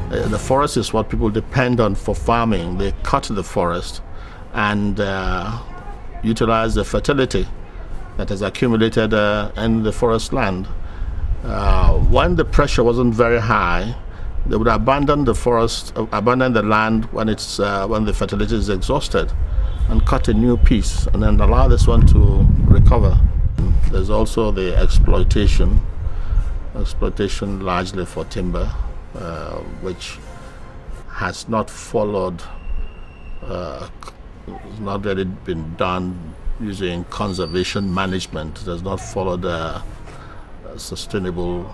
The forest is what people depend on for farming. They cut the forest and utilize the fertility that has accumulated in the forest land. When the pressure wasn't very high, they would abandon the forest, abandon the land when the fertility is exhausted, and cut a new piece, and then allow this one to recover. There's also the exploitation largely for timber, which has not followed, has not really been done using conservation management. It has not followed sustainable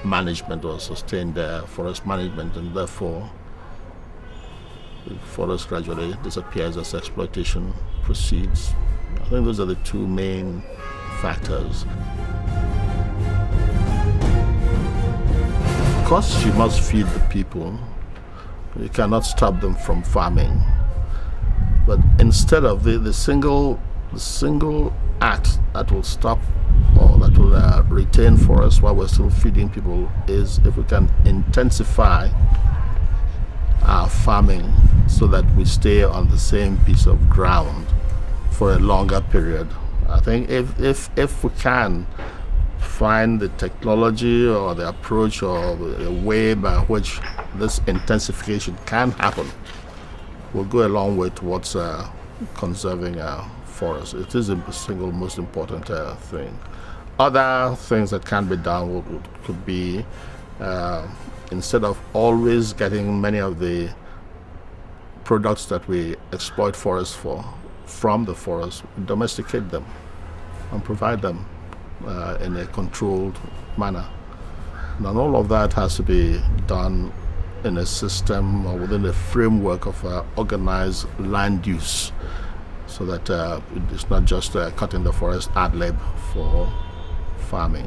management or sustained forest management, and therefore the forest gradually disappears as exploitation proceeds. I think those are the two main factors. Of course, you must feed the people. You cannot stop them from farming. But instead of the single act that will stop or that will retain forests while we're still feeding people is if we can intensify our farming so that we stay on the same piece of ground for a longer period. I think if we can find the technology or the approach or the way by which this intensification can happen, we'll go a long way towards conserving our forests. It is the single most important thing. Other things that can be done could be instead of always getting many of the products that we exploit forests for from the forest, domesticate them and provide them in a controlled manner. And all of that has to be done in a system or within a framework of organized land use, so that it's not just cutting the forest ad lib for farming.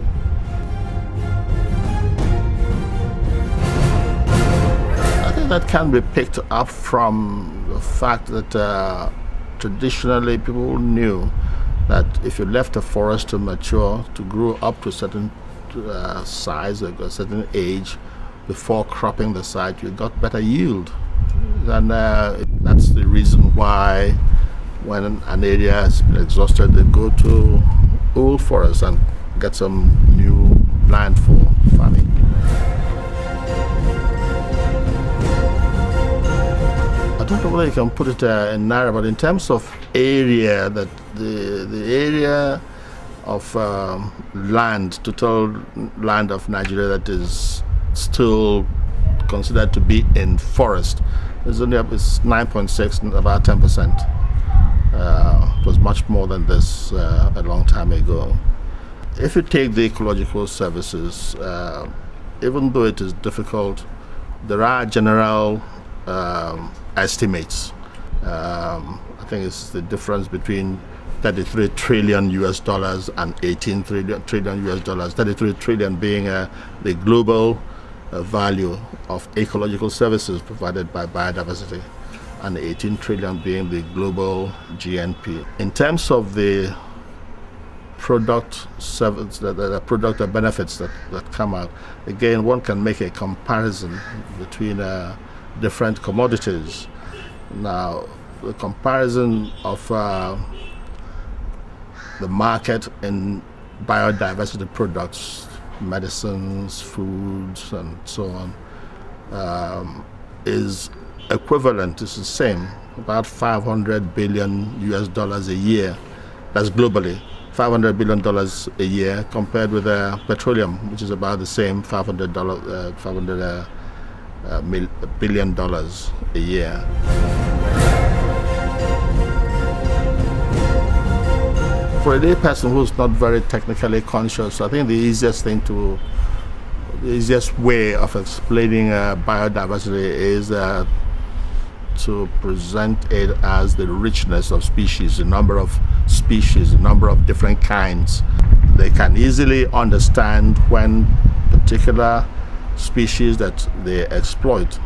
I think that can be picked up from the fact that traditionally people knew that if you left a forest to mature, to grow up to a certain size, or a certain age, before cropping the site, you got better yield. And that's the reason why when an area has been exhausted, they go to old forest and get some new land for farming. I don't know whether you can put it in naira, but in terms of area, that the area of land, total land of Nigeria that is still considered to be in forest, is only it's 9.6, about 10%. It was much more than this a long time ago. If you take the ecological services, even though it is difficult, there are general estimates. I think it's the difference between 33 trillion US dollars and 18 trillion US dollars. 33 trillion being the global value of ecological services provided by biodiversity, and 18 trillion being the global GNP. In terms of the product service, the product and benefits that come out, again, one can make a comparison between different commodities. Now, the comparison of the market in biodiversity products, medicines, foods, and so on, is equivalent, it's the same, about 500 billion US dollars a year. That's globally, $500 billion a year, compared with petroleum, which is about the same, $500 billion a year. For a lay person who's not very technically conscious, I think the easiest way of explaining biodiversity is to present it as the richness of species, the number of species, the number of different kinds. They can easily understand when particular species that they exploit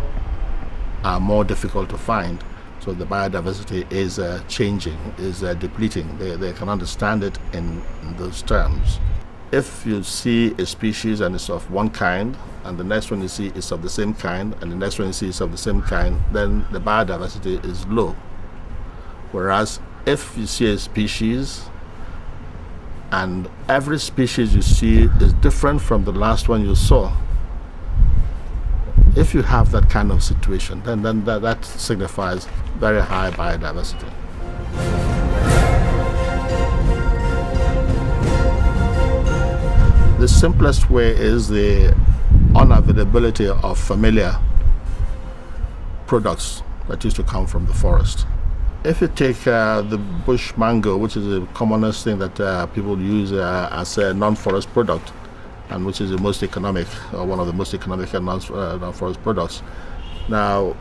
are more difficult to find. So the biodiversity is changing, is depleting. They can understand it in those terms. if you see a species and it's of one kind, and the next one you see is of the same kind, and the next one you see is of the same kind, then the biodiversity is low. Whereas if you see a species and every species you see is different from the last one you saw, if you have that kind of situation, then that signifies very high biodiversity. The simplest way is the unavailability of familiar products that used to come from the forest. If you take the bush mango, which is the commonest thing that people use as a non-forest product, and which is the most economic, or one of the most economic non-forest products. Now,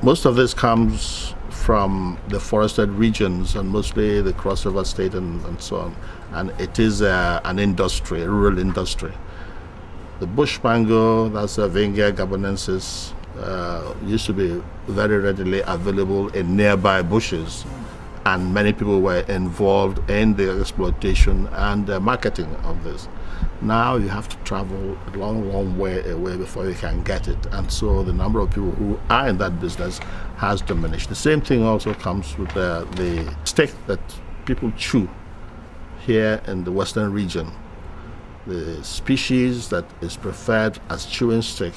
most of this comes from the forested regions, and mostly the Cross River State and so on. And it is an industry, a rural industry. The bush mango, that's a Vingia gabonensis, used to be very readily available in nearby bushes, and many people were involved in the exploitation and the marketing of this. Now you have to travel a long way away before you can get it, and so the number of people who are in that business has diminished. The same thing also comes with the stick that people chew here in the western region. The species that is preferred as chewing stick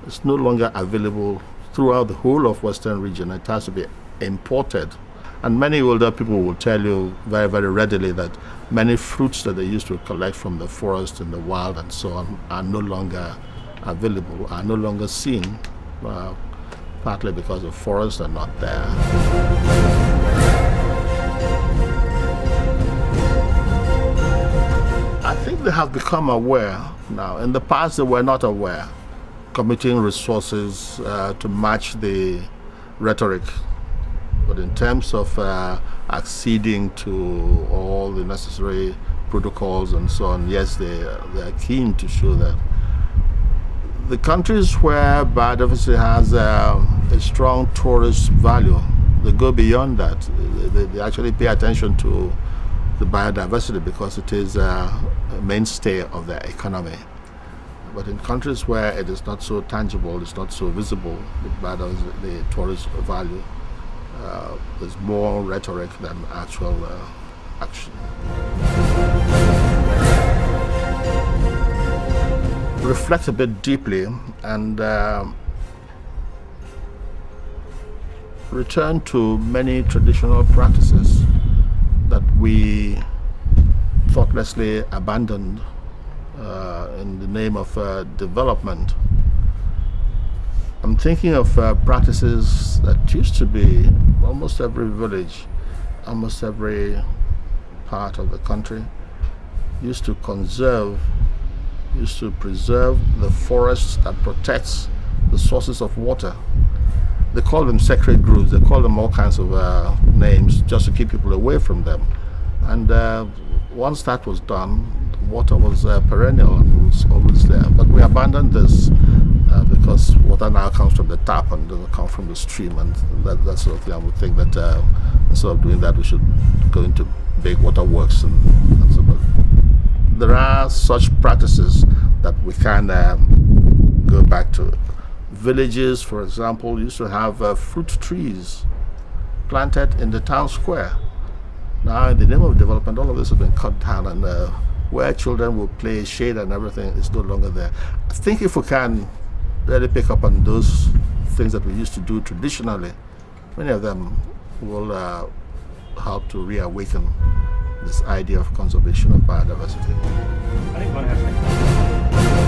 is no longer available throughout the whole of western region. It has to be imported. And many older people will tell you very, very readily that many fruits that they used to collect from the forest in the wild and so on are no longer available, are no longer seen, partly because the forests are not there. I think they have become aware now. In the past, they were not aware, committing resources to match the rhetoric. But in terms of acceding to all the necessary protocols and so on, yes, they are keen to show that. The countries where biodiversity has a strong tourist value, they go beyond that. They actually pay attention to the biodiversity because it is a mainstay of their economy. But in countries where it is not so tangible, it's not so visible, the tourist value, there's more rhetoric than actual action. Reflect a bit deeply and return to many traditional practices that we thoughtlessly abandoned in the name of development. I'm thinking of practices that used to be almost every village, almost every part of the country used to conserve, used to preserve the forests that protects the sources of water. They call them sacred groves, they call them all kinds of names just to keep people away from them. And once that was done, water was perennial and was always there. But we abandoned this because water now comes from the tap and doesn't come from the stream, and that sort of thing. I would think that instead of doing that, we should go into big waterworks and so on. There are such practices that we can go back to. Villages, for example, used to have fruit trees planted in the town square. Now, in the name of development, all of this has been cut down, and where children will play, shade and everything is no longer there. I think if we can really pick up on those things that we used to do traditionally, many of them will help to reawaken this idea of conservation of biodiversity. I think one has